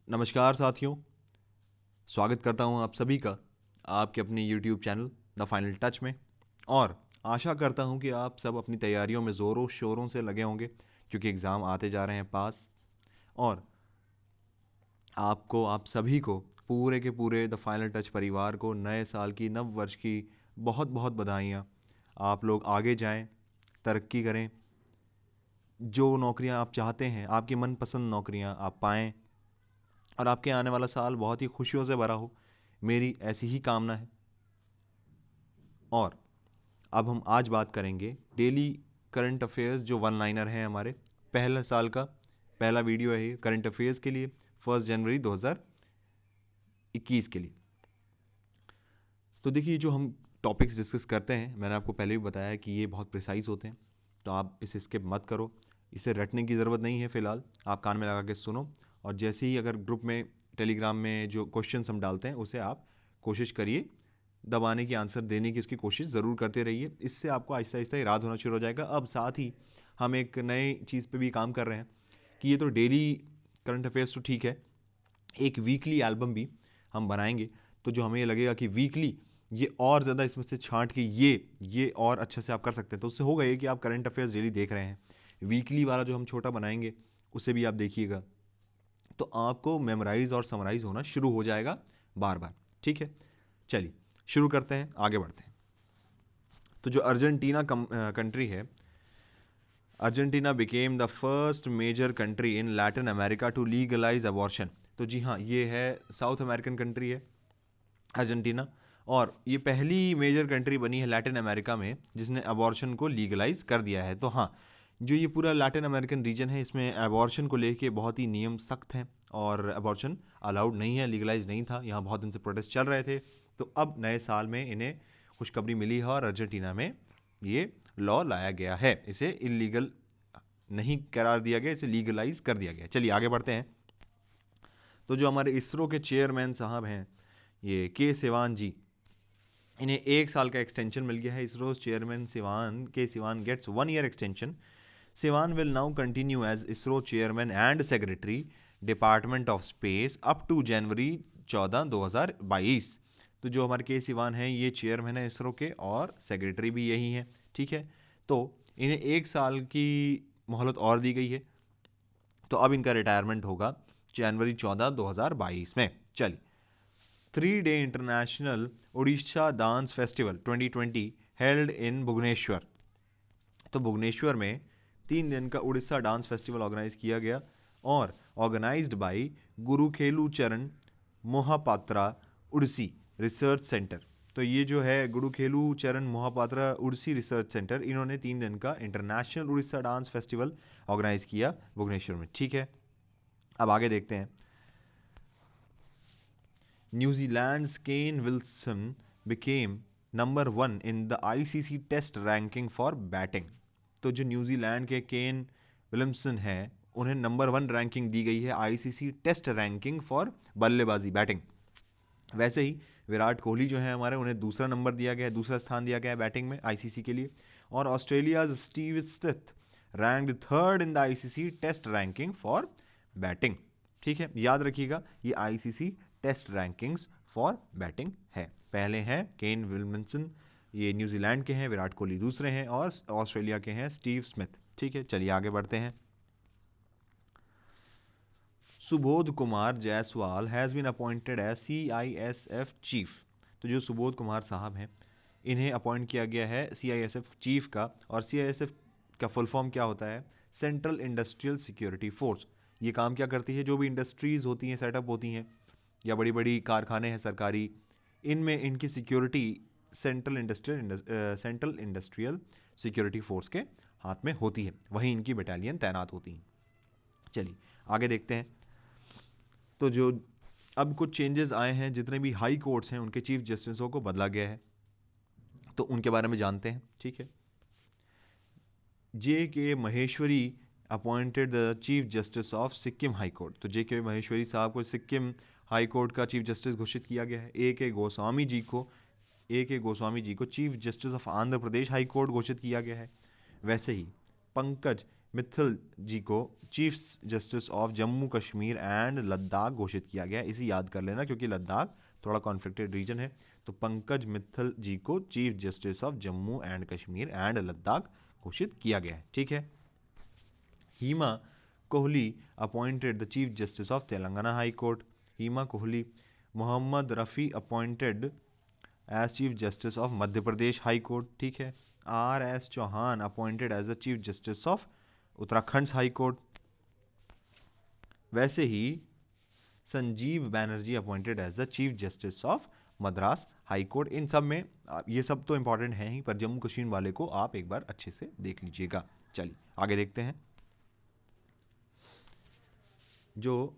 नमस्कार साथियों, स्वागत करता हूं आप सभी का आपके अपने YouTube channel the final touch में। और आशा करता हूं कि आप सब अपनी तैयारियों में ज़ोरों शोरों से लगे होंगे, क्योंकि एग्ज़ाम आते जा रहे हैं पास। और आप सभी को, पूरे के पूरे द फाइनल टच परिवार को नए साल की, नव वर्ष की बहुत बहुत बधाइयाँ। आप लोग आगे जाएं, तरक्की करें, जो नौकरियां आप चाहते हैं, आपकी मनपसंद नौकरियां आप पाएं, और आपके आने वाला साल बहुत ही खुशियों से भरा हो, मेरी ऐसी ही कामना है। और अब हम आज बात करेंगे डेली करंट अफेयर्स, जो वन लाइनर हैं हमारे पहले साल का पहला वीडियो है ये करंट अफेयर्स के लिए, 1 जनवरी 2021 के लिए। तो देखिए, जो हम टॉपिक्स डिस्कस करते हैं, मैंने आपको पहले भी बताया है कि ये बहुत प्रिसाइज होते हैं, तो आप इसे स्किप मत करो। इसे रटने की ज़रूरत नहीं है फ़िलहाल, आप कान में लगा के सुनो। और जैसे ही अगर ग्रुप में, टेलीग्राम में जो क्वेश्चंस हम डालते हैं, उसे आप कोशिश करिए दबाने की, आंसर देने की उसकी कोशिश ज़रूर करते रहिए। इससे आपको आहिस्ता आहिस्ता याद होना शुरू हो जाएगा। अब साथ ही हम एक नए चीज़ पे भी काम कर रहे हैं कि ये तो डेली करंट अफेयर्स तो ठीक है, एक वीकली एल्बम भी हम बनाएंगे। तो जो हमें लगेगा कि वीकली ये और ज़्यादा इसमें से छांट के ये और अच्छे से आप कर सकते हैं, तो उससे होगा ये कि आप करंट अफेयर्स डेली देख रहे हैं। वीकली वाला जो हम छोटा बनाएंगे, उसे भी आप देखिएगा, तो आपको मेमोराइज और समराइज होना शुरू हो जाएगा बार बार। ठीक है, चलिए शुरू करते हैं, आगे बढ़ते हैं। तो जो अर्जेंटीना कंट्री है, Argentina became the first major country in Latin America to legalise abortion. तो जी हाँ, ये है साउथ अमेरिकन कंट्री है अर्जेंटीना, और ये पहली मेजर कंट्री बनी है लैटिन अमेरिका में जिसने अबॉर्शन को लीगलाइज कर दिया है। तो हाँ, जो ये पूरा लैटिन अमेरिकन रीजन है, इसमें अबॉर्शन को लेके बहुत ही नियम सख्त हैं, और अबॉर्शन अलाउड नहीं है, लीगलाइज नहीं था। यहाँ बहुत दिन से प्रोटेस्ट चल रहे थे, तो अब नए साल में इन्हें खुशखबरी मिली है और अर्जेंटीना में ये लॉ लाया गया है। इसे इलीगल नहीं करार दिया गया, इसे लीगलाइज कर दिया गया। चलिए आगे बढ़ते हैं। तो जो हमारे इसरो के चेयरमैन साहब हैं, ये के सिवान जी, इन्हें 1 साल का एक्सटेंशन मिल गया है। ISRO chairman Sivan gets 1 year extension. Sivan will now continue as ISRO chairman and secretary, department of space, up to January 14 2022। तो जो हमारे के सिवान हैं, ये चेयरमैन है इसरो के, और सेक्रेटरी भी यही है। ठीक है, तो इन्हें 1 साल की मोहलत और दी गई है, तो अब इनका रिटायरमेंट होगा जनवरी 14 2022 में। चलिए, 3 day international Orissa dance festival 2020 held in Bhubaneswar. तो भुवनेश्वर में 3 दिन का उड़ीसा डांस फेस्टिवल ऑर्गेनाइज किया गया, और ऑर्गेनाइज्ड बाय गुरुखेलू चरण मोहापात्रा उड़सी रिसर्च सेंटर। तो ये जो है गुरुखेलू चरण मोहापात्रा उड़सी रिसर्च सेंटर, इन्होंने 3 दिन का international Orissa dance festival organise किया भुवनेश्वर में। ठीक है, अब आगे देखते हैं। New Zealand's Kane Wilson became number 1 in the ICC test ranking for batting. तो जो न्यूजीलैंड के केन विलियमसन हैं, उन्हें नंबर 1 रैंकिंग दी गई है आईसीसी टेस्ट रैंकिंग फॉर बल्लेबाजी, बैटिंग। वैसे ही विराट कोहली जो है हमारे, उन्हें दूसरा नंबर दिया गया है, दूसरा स्थान दिया गया है बैटिंग में आईसीसी के लिए। और Australia's Steve Smith ranked 3rd in the ICC test ranking for batting. ठीक है, याद रखिएगा, ये ICC test rankings for batting है। पहले हैं केन विलियमसन, ये न्यूजीलैंड के हैं, विराट कोहली दूसरे हैं, और ऑस्ट्रेलिया के हैं स्टीव स्मिथ। ठीक है, चलिए आगे बढ़ते हैं। Subodh Kumar Jaiswal has been appointed as CISF chief. तो जो सुबोध कुमार साहब हैं, इन्हें अपॉइंट किया गया है सीआईएसएफ चीफ का। और सीआईएसएफ का फुल फॉर्म क्या होता है? Central industrial security force. ये काम क्या करती है? जो भी इंडस्ट्रीज होती हैं, सेटअप होती हैं, या बड़ी बड़ी कारखाने हैं सरकारी, इनमें इनकी security central industrial security force के हाथ में होती है, वहीं इनकी बटालियन तैनात होती हैं। चलिए आगे देखते हैं। तो जो अब कुछ चेंजेस आए हैं, जितने भी हाई कोर्ट्स हैं उनके चीफ जस्टिसों को बदला गया है, तो उनके बारे में जानते हैं। ठीक है, जे के Maheshwari appointed the chief justice of Sikkim high court. तो जे के महेश्वरी साहब को सिक्किम हाई कोर्ट का चीफ जस्टिस घोषित किया गया है। ए के गोस्वामी जी को chief justice of Andhra Pradesh high court घोषित किया गया है। वैसे ही पंकज मित्तल जी को chief justice of Jammu Kashmir and Ladakh घोषित किया गया। इसे याद कर लेना क्योंकि लद्दाख थोड़ा कॉन्फ्लिक्टेड रीजन है। तो पंकज मित्तल जी को chief justice of Jammu and Kashmir and Ladakh घोषित किया गया है। ठीक है। Hima Kohli appointed the chief justice of Telangana high court. Hima Kohli. Mohammad Rafi appointed as chief justice of Madhya Pradesh high court. ठीक है। R S Chauhan appointed as the chief justice of Uttarakhand high court. वैसे ही Sanjeev Banerjee appointed as the chief justice of Madras high court. इन सब में ये सब तो इंपॉर्टेंट है ही, पर जम्मू कश्मीर वाले को आप एक बार अच्छे से देख लीजिएगा। चलिए आगे देखते हैं। जो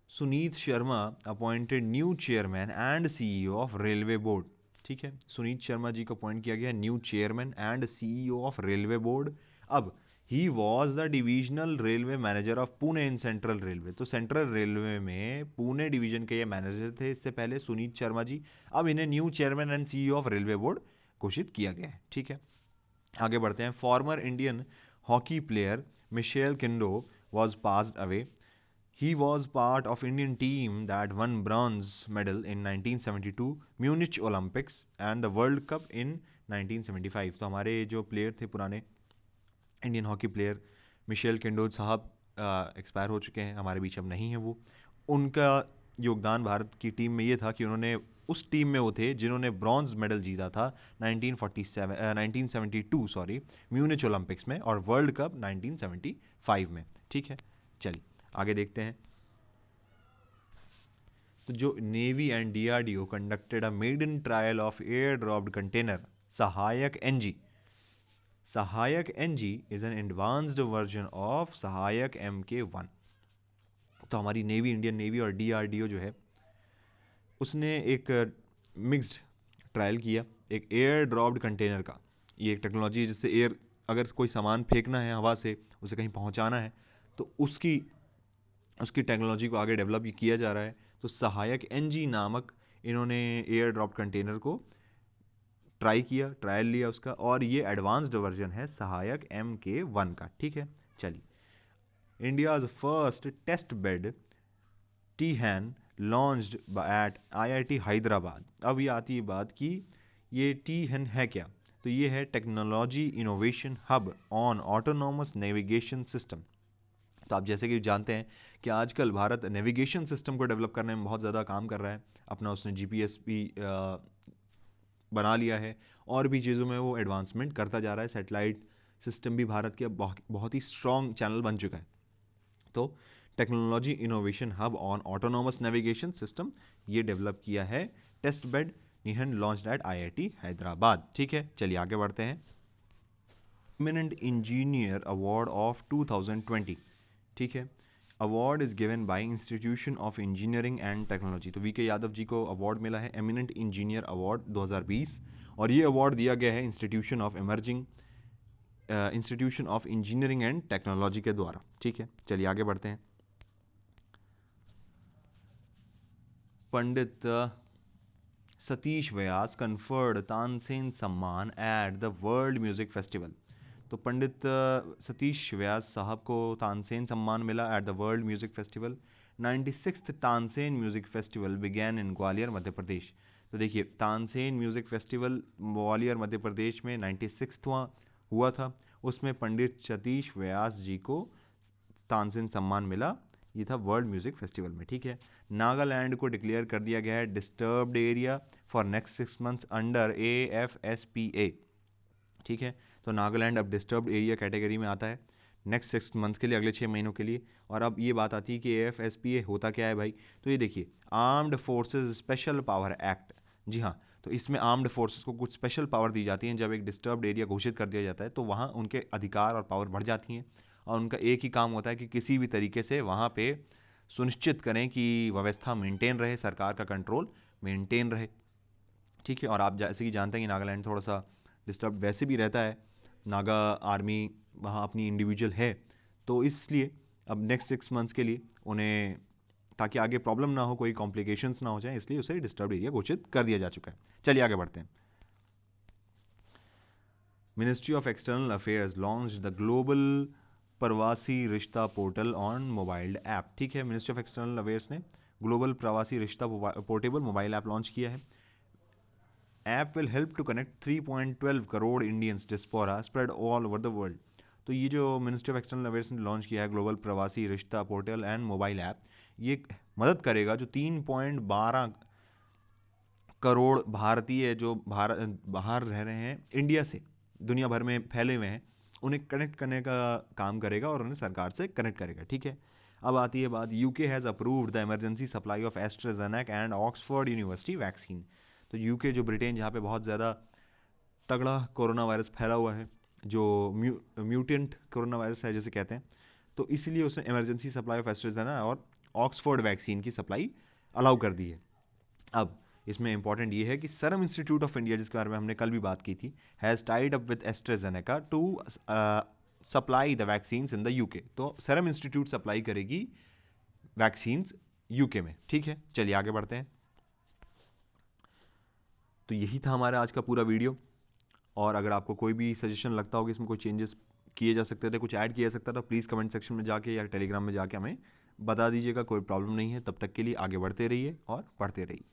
Suneet Sharma appointed new chairman and CEO of railway board. ठीक है। सुनीत शर्मा जी को अपॉइंट किया गया new chairman and CEO of railway board. अब he was the divisional railway manager of Pune in central railway. तो सेंट्रल रेलवे में पुणे डिवीजन के ये मैनेजर थे इससे पहले सुनीत शर्मा जी। अब इन्हें new chairman and CEO of railway board घोषित किया गया है। ठीक है। आगे बढ़ते हैं। Former Indian hockey player Michael Kindo was passed away. He was part of Indian team that won bronze medal in 1972 Munich Olympics and the World Cup in 1975। तो हमारे जो प्लेयर थे पुराने इंडियन हॉकी प्लेयर मिशेल किंडो साहब expire हो चुके हैं, हमारे बीच अब नहीं है वो। उनका योगदान भारत की टीम में ये था कि उन्होंने उस टीम में वो थे जिन्होंने ब्रॉन्ज मेडल जीता था 1972 म्यूनिच ओलंपिक्स में, और वर्ल्ड कप 1975 में। ठीक है। चलिए आगे देखते हैं। तो जो navy and DRDO conducted a maiden trial of air dropped container Sahayak NG. Sahayak NG is an advanced version of Sahayak MK1। तो हमारी नेवी, इंडियन नेवी और डीआरडीओ जो है उसने एक मिक्स्ड ट्रायल किया एक एयर ड्रॉप्ड कंटेनर का। ये एक टेक्नोलॉजी है जिससे एयर, अगर कोई सामान फेंकना है हवा से, उसे कहीं पहुंचाना है, तो उसकी टेक्नोलॉजी को आगे डेवलप किया जा रहा है। तो सहायक एनजी नामक इन्होंने एयर ड्रॉप कंटेनर को ट्रायल लिया उसका, और ये एडवांस्ड वर्जन है सहायक MK1 का। ठीक है। चलिए India's first test bed TiHAN launched at IIT Hyderabad. अब ये आती है बात कि ये टीहैन है क्या। तो ये है technology innovation hub on autonomous navigation system. तो आप जैसे कि जानते हैं कि आजकल भारत नेविगेशन सिस्टम को डेवलप करने में बहुत ज़्यादा काम कर रहा है। अपना उसने GPS भी बना लिया है, और भी चीज़ों में वो एडवांसमेंट करता जा रहा है। सैटेलाइट सिस्टम भी भारत के बहुत ही स्ट्रॉन्ग चैनल बन चुका है। तो technology innovation hub on autonomous navigation system ये डेवलप किया है टेस्ट बेड निहन लॉन्च्ड एट IIT हैदराबाद। ठीक है। चलिए आगे बढ़ते हैं। Eminent engineer award of 2020। ठीक है। Award is given by institution of engineering and technology. तो VK यादव जी को अवार्ड मिला है एमिनेंट इंजीनियर अवार्ड 2020, और ये अवार्ड दिया गया है institution of engineering and technology के द्वारा। ठीक है। चलिए आगे बढ़ते हैं। Pandit Satish Vyas conferred Tansen Samman at the world music festival. तो पंडित सतीश व्यास साहब को तानसेन सम्मान मिला at the world music festival. 96th Tansen music festival began in Gwalior Madhya Pradesh. तो देखिए तानसेन म्यूजिक फेस्टिवल ग्वालियर मध्य प्रदेश में 96वां हुआ था। उसमें पंडित सतीश व्यास जी को तानसेन सम्मान मिला। ये था वर्ल्ड म्यूजिक फेस्टिवल में। ठीक है। नागालैंड को डिक्लेयर कर दिया गया है disturbed area for next 6 months under AFSPA। ठीक है। तो नागालैंड अब डिस्टर्ब्ड एरिया कैटेगरी में आता है नेक्स्ट 6 months के लिए, अगले 6 महीनों के लिए। और अब ये बात आती है कि AFSPA होता क्या है भाई। तो ये देखिए armed forces special power act. जी हाँ। तो इसमें आर्म्ड फोर्सेस को कुछ स्पेशल पावर दी जाती हैं। जब एक डिस्टर्ब्ड एरिया घोषित कर दिया जाता है तो वहाँ उनके अधिकार और पावर बढ़ जाती हैं, और उनका एक ही काम होता है कि किसी भी तरीके से वहाँ पे सुनिश्चित करें कि व्यवस्था मेंटेन रहे, सरकार का कंट्रोल मेंटेन रहे। ठीक है। और आप जैसे कि जानते हैं कि नागालैंड थोड़ा सा डिस्टर्ब वैसे भी रहता है, नागा आर्मी वहाँ अपनी इंडिविजुअल है, तो इसलिए अब नेक्स्ट 6 months के लिए उन्हें, ताकि आगे प्रॉब्लम ना हो, कोई कॉम्प्लिकेशंस ना हो जाए, इसलिए उसे डिस्टर्ब एरिया घोषित कर दिया जा चुका है। चलिए आगे बढ़ते हैं। Ministry of external affairs launch the global Pravasi Rishta portal on mobile app. ठीक है, मिनिस्ट्री ऑफ एक्सटर्नल अफेयर्स ने global Pravasi Rishta portable mobile app launch किया है। App will help to connect 3.12 crore Indians diaspora spread all over the world. तो ये जो ministry of external affairs ने launch किया है global Pravasi Rishta portal and mobile app, ये मदद करेगा जो 3.12 करोड़ भारतीय जो बाहर रह रहे हैं इंडिया से, दुनिया भर में फैले हुए हैं, उन्हें कनेक्ट करने का काम करेगा और उन्हें सरकार से कनेक्ट करेगा। ठीक है, अब आती है बात, UK has approved the emergency supply of AstraZeneca and Oxford university vaccine. तो यूके जो ब्रिटेन, जहाँ पे बहुत ज़्यादा तगड़ा कोरोना वायरस फैला हुआ है, जो म्यूटेंट कोरोना वायरस है जैसे कहते हैं, तो इसलिए उसने इमरजेंसी सप्लाई ऑफ एस्ट्राजेनेका और ऑक्सफोर्ड वैक्सीन की सप्लाई अलाउ कर दी है। अब इसमें इंपॉर्टेंट ये है कि सीरम इंस्टीट्यूट ऑफ इंडिया, जिसके बारे में हमने कल भी बात की थी, has tied up with AstraZeneca to supply the vaccines in the UK. तो सीरम इंस्टीट्यूट सप्लाई करेगी वैक्सीन्स यूके में। ठीक है, चलिए आगे बढ़ते हैं। तो यही था हमारा आज का पूरा वीडियो, और अगर आपको कोई भी सजेशन लगता हो कि इसमें कोई चेंजेस किए जा सकते थे, कुछ ऐड किया जा सकता था, प्लीज़ कमेंट सेक्शन में जाके या टेलीग्राम में जाके हमें बता दीजिएगा, कोई प्रॉब्लम नहीं है। तब तक के लिए आगे बढ़ते रहिए और पढ़ते रहिए।